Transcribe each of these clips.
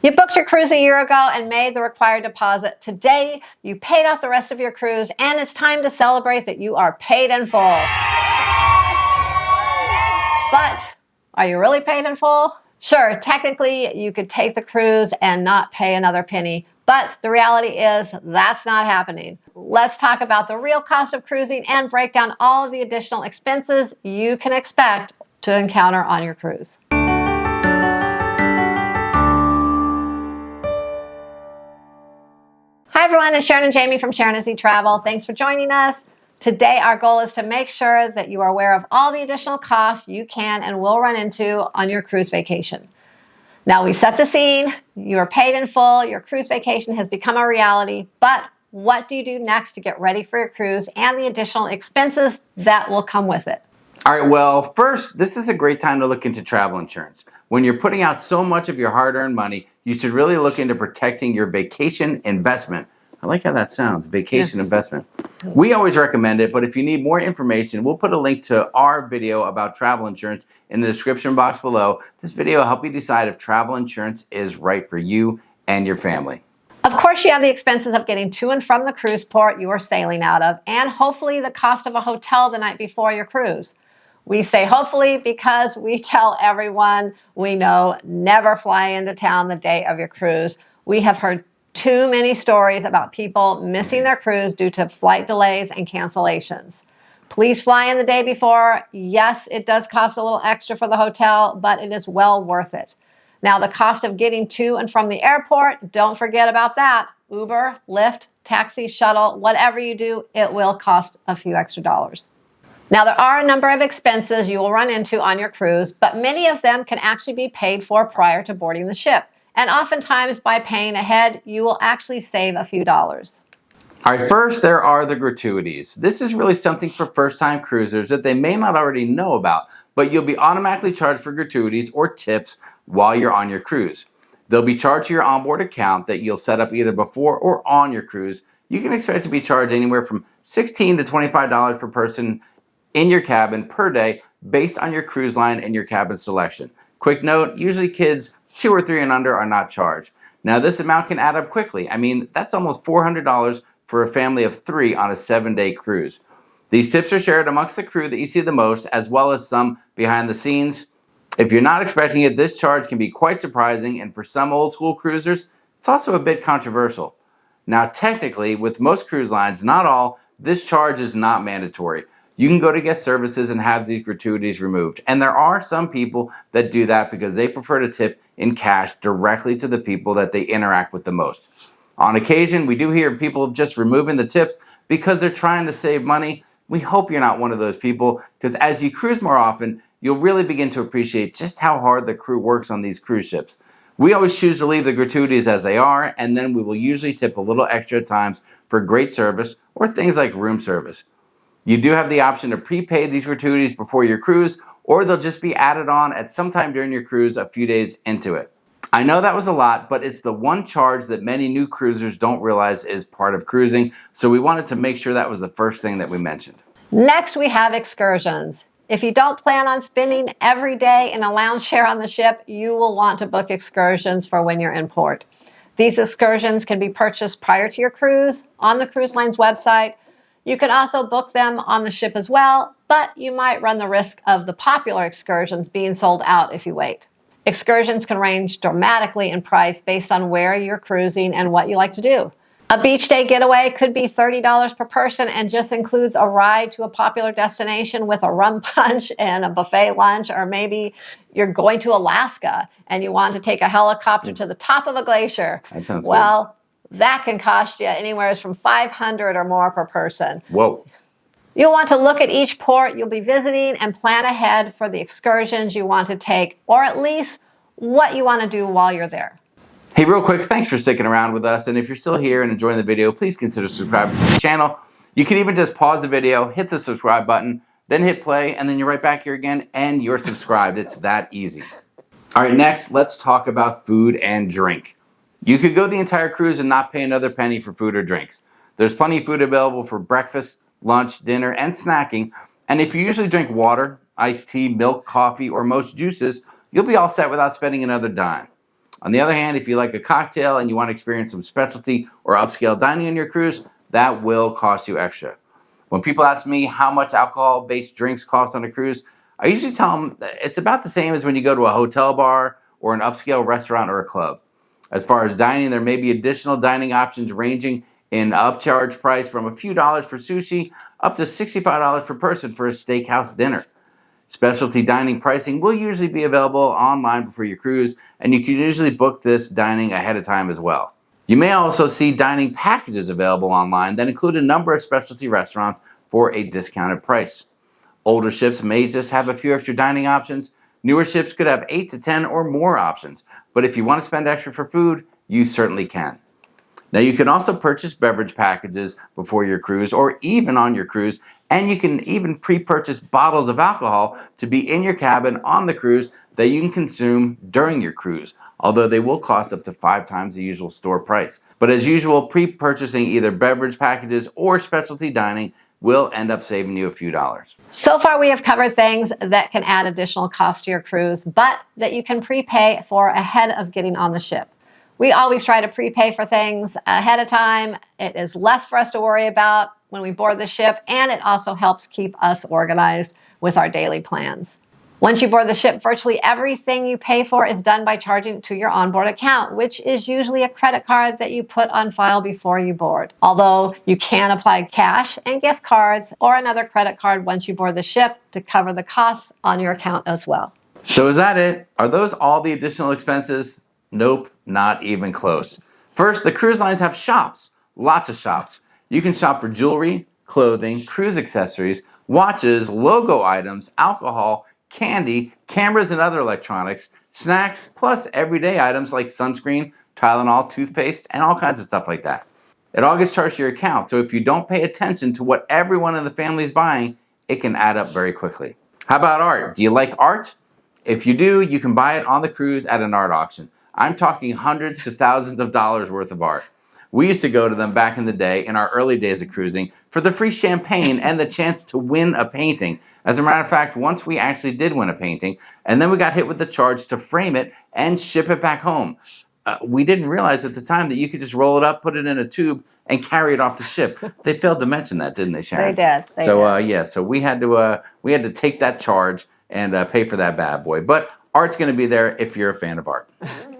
You booked your cruise a year ago and made the required deposit. Today, you paid off the rest of your cruise, and it's time to celebrate that you are paid in full. But are you really paid in full? Sure, technically, you could take the cruise and not pay another penny, but the reality is that's not happening. Let's talk about the real cost of cruising and break down all of the additional expenses you can expect to encounter on your cruise. Hi everyone, it's Sharon and Jamie from Sharon and Jamie Travel. Thanks for joining us. Today our goal is to make sure that you are aware of all the additional costs you can and will run into on your cruise vacation. Now we set the scene, you are paid in full, your cruise vacation has become a reality, but what do you do next to get ready for your cruise and the additional expenses that will come with it? All right, well, first, this is a great time to look into travel insurance. When you're putting out so much of your hard-earned money, you should really look into protecting your vacation investment. I like how that sounds, vacation investment. We always recommend it, but if you need more information, we'll put a link to our video about travel insurance in the description box below. This video will help you decide if travel insurance is right for you and your family. Of course, you have the expenses of getting to and from the cruise port you are sailing out of, and hopefully the cost of a hotel the night before your cruise. We say hopefully because we tell everyone we know never fly into town the day of your cruise. We have heard too many stories about people missing their cruise due to flight delays and cancellations. Please fly in the day before. Yes, it does cost a little extra for the hotel, but it is well worth it. Now, the cost of getting to and from the airport, don't forget about that. Uber, Lyft, taxi, shuttle, whatever you do, it will cost a few extra dollars. Now, there are a number of expenses you will run into on your cruise, but many of them can actually be paid for prior to boarding the ship. And oftentimes, by paying ahead, you will actually save a few dollars. All right, first, there are the gratuities. This is really something for first-time cruisers that they may not already know about, but you'll be automatically charged for gratuities or tips while you're on your cruise. They'll be charged to your onboard account that you'll set up either before or on your cruise. You can expect to be charged anywhere from $16 to $25 per person in your cabin per day based on your cruise line and your cabin selection. Quick note, usually kids 2 or 3 and under are not charged. Now this amount can add up quickly. I mean, that's almost $400 for a family of 3 on a 7-day cruise. These tips are shared amongst the crew that you see the most, as well as some behind the scenes. If you're not expecting it, this charge can be quite surprising, and for some old school cruisers, it's also a bit controversial. Now technically, with most cruise lines, not all, this charge is not mandatory. You can go to guest services and have these gratuities removed. And there are some people that do that because they prefer to tip in cash directly to the people that they interact with the most. On occasion, we do hear people just removing the tips because they're trying to save money. We hope you're not one of those people, because as you cruise more often, you'll really begin to appreciate just how hard the crew works on these cruise ships. We always choose to leave the gratuities as they are, and then we will usually tip a little extra at times for great service or things like room service. You do have the option to prepay these gratuities before your cruise, or they'll just be added on at some time during your cruise a few days into it. I know that was a lot, but it's the one charge that many new cruisers don't realize is part of cruising, so we wanted to make sure that was the first thing that we mentioned. Next, we have excursions. If you don't plan on spending every day in a lounge chair on the ship, you will want to book excursions for when you're in port. These excursions can be purchased prior to your cruise on the cruise line's website. You can also book them on the ship as well, but you might run the risk of the popular excursions being sold out if you wait. Excursions can range dramatically in price based on where you're cruising and what you like to do. A beach day getaway could be $30 per person and just includes a ride to a popular destination with a rum punch and a buffet lunch, or maybe you're going to Alaska and you want to take a helicopter to the top of a glacier. That sounds good. That can cost you anywhere from $500 or more per person. Whoa. You'll want to look at each port you'll be visiting and plan ahead for the excursions you want to take, or at least what you want to do while you're there. Hey, real quick, thanks for sticking around with us. And if you're still here and enjoying the video, please consider subscribing to the channel. You can even just pause the video, hit the subscribe button, then hit play, and then you're right back here again, and you're subscribed. It's that easy. All right, next, let's talk about food and drink. You could go the entire cruise and not pay another penny for food or drinks. There's plenty of food available for breakfast, lunch, dinner, and snacking. And if you usually drink water, iced tea, milk, coffee, or most juices, you'll be all set without spending another dime. On the other hand, if you like a cocktail and you want to experience some specialty or upscale dining on your cruise, that will cost you extra. When people ask me how much alcohol-based drinks cost on a cruise, I usually tell them that it's about the same as when you go to a hotel bar or an upscale restaurant or a club. As far as dining, there may be additional dining options ranging in upcharge price from a few dollars for sushi up to $65 per person for a steakhouse dinner. Specialty dining pricing will usually be available online before your cruise, and you can usually book this dining ahead of time as well. You may also see dining packages available online that include a number of specialty restaurants for a discounted price. Older ships may just have a few extra dining options. Newer ships could have 8 to 10 or more options, but if you want to spend extra for food, you certainly can. Now, you can also purchase beverage packages before your cruise or even on your cruise, and you can even pre-purchase bottles of alcohol to be in your cabin on the cruise that you can consume during your cruise, although they will cost up to 5 times the usual store price. But as usual, pre-purchasing either beverage packages or specialty dining will end up saving you a few dollars. So far, we have covered things that can add additional cost to your cruise, but that you can prepay for ahead of getting on the ship. We always try to prepay for things ahead of time. It is less for us to worry about when we board the ship, and it also helps keep us organized with our daily plans. Once you board the ship, virtually everything you pay for is done by charging to your onboard account, which is usually a credit card that you put on file before you board. Although you can apply cash and gift cards or another credit card once you board the ship to cover the costs on your account as well. So is that it? Are those all the additional expenses? Nope, not even close. First, the cruise lines have shops, lots of shops. You can shop for jewelry, clothing, cruise accessories, watches, logo items, alcohol, candy, cameras and other electronics, snacks, plus everyday items like sunscreen, Tylenol, toothpaste, and all kinds of stuff like that. It all gets charged to your account, so if you don't pay attention to what everyone in the family is buying, it can add up very quickly. How about art? Do you like art? If you do, you can buy it on the cruise at an art auction. I'm talking hundreds to thousands of dollars worth of art. We used to go to them back in the day, in our early days of cruising, for the free champagne and the chance to win a painting. As a matter of fact, once we actually did win a painting, and then we got hit with the charge to frame it and ship it back home. We didn't realize at the time that you could just roll it up, put it in a tube, and carry it off the ship. They failed to mention that, didn't they, Sharon? They did. So we had to take that charge and pay for that bad boy. But art's going to be there if you're a fan of art.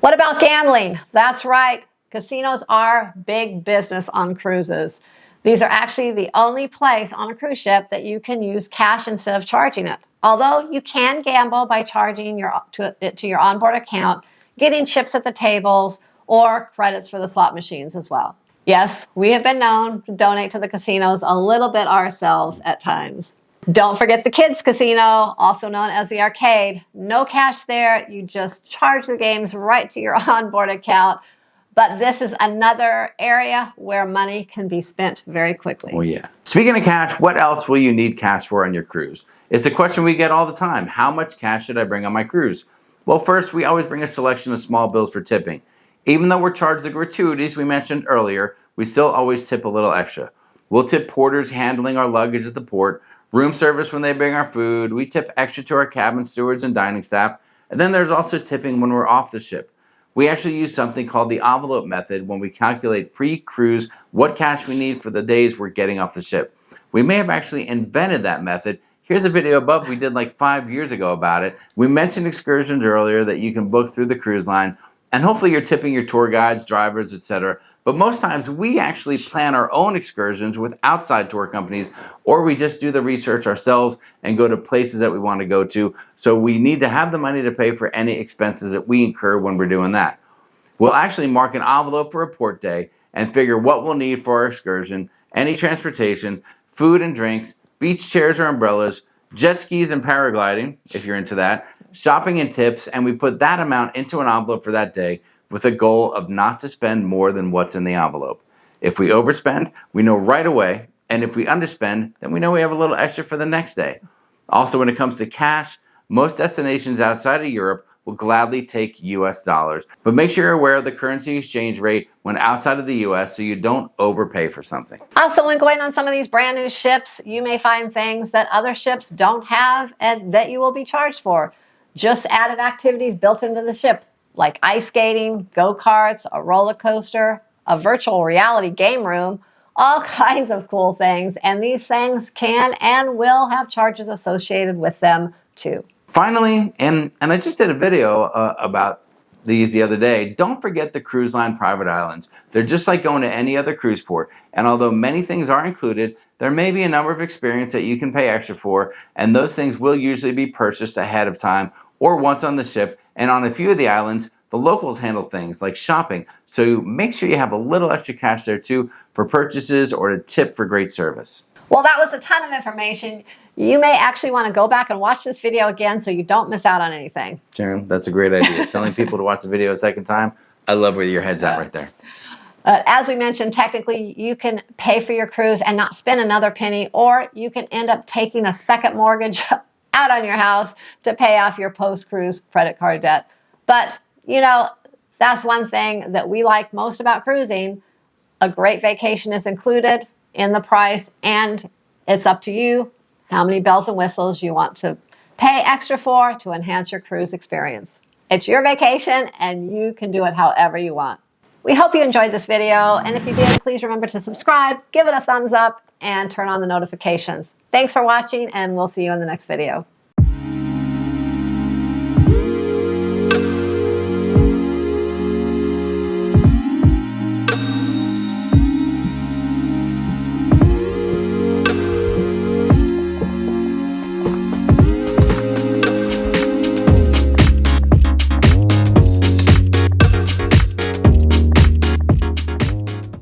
What about gambling? That's right. Casinos are big business on cruises. These are actually the only place on a cruise ship that you can use cash instead of charging it. Although you can gamble by charging to your onboard account, getting chips at the tables, or credits for the slot machines as well. Yes, we have been known to donate to the casinos a little bit ourselves at times. Don't forget the kids' casino, also known as the arcade. No cash there. You just charge the games right to your onboard account. But this is another area where money can be spent very quickly. Oh, yeah. Speaking of cash, what else will you need cash for on your cruise? It's a question we get all the time. How much cash should I bring on my cruise? Well, first, we always bring a selection of small bills for tipping. Even though we're charged the gratuities we mentioned earlier, we still always tip a little extra. We'll tip porters handling our luggage at the port, room service when they bring our food. We tip extra to our cabin stewards and dining staff. And then there's also tipping when we're off the ship. We actually use something called the envelope method when we calculate pre-cruise what cash we need for the days we're getting off the ship. We may have actually invented that method. Here's a video above we did like 5 years ago about it. We mentioned excursions earlier that you can book through the cruise line, and hopefully you're tipping your tour guides, drivers, etc. But most times we actually plan our own excursions with outside tour companies, or we just do the research ourselves and go to places that we want to go to. So we need to have the money to pay for any expenses that we incur when we're doing that. We'll actually mark an envelope for a port day and figure what we'll need for our excursion, any transportation, food and drinks, beach chairs or umbrellas, jet skis and paragliding, if you're into that, shopping and tips, and we put that amount into an envelope for that day, with a goal of not to spend more than what's in the envelope. If we overspend, we know right away, and if we underspend, then we know we have a little extra for the next day. Also, when it comes to cash, most destinations outside of Europe will gladly take US dollars, but make sure you're aware of the currency exchange rate when outside of the US so you don't overpay for something. Also, when going on some of these brand new ships, you may find things that other ships don't have and that you will be charged for. Just added activities built into the ship. like ice skating, go-karts, a roller coaster, a virtual reality game room, all kinds of cool things. And these things can and will have charges associated with them too. Finally, and I just did a video about these the other day, don't forget the cruise line private islands. They're just like going to any other cruise port. And although many things are included, there may be a number of experiences that you can pay extra for, and those things will usually be purchased ahead of time or once on the ship. And on a few of the islands, the locals handle things like shopping. So make sure you have a little extra cash there too for purchases or a tip for great service. Well, that was a ton of information. You may actually want to go back and watch this video again so you don't miss out on anything. Sharon, that's a great idea. Telling people to watch the video a second time, I love where your head's at right there. As we mentioned, technically you can pay for your cruise and not spend another penny, or you can end up taking a second mortgage out on your house to pay off your post-cruise credit card debt. But, you know, that's one thing that we like most about cruising. A great vacation is included in the price, and it's up to you how many bells and whistles you want to pay extra for to enhance your cruise experience. It's your vacation, and you can do it however you want. We hope you enjoyed this video, and if you did, please remember to subscribe, give it a thumbs up, and turn on the notifications. Thanks for watching, and we'll see you in the next video.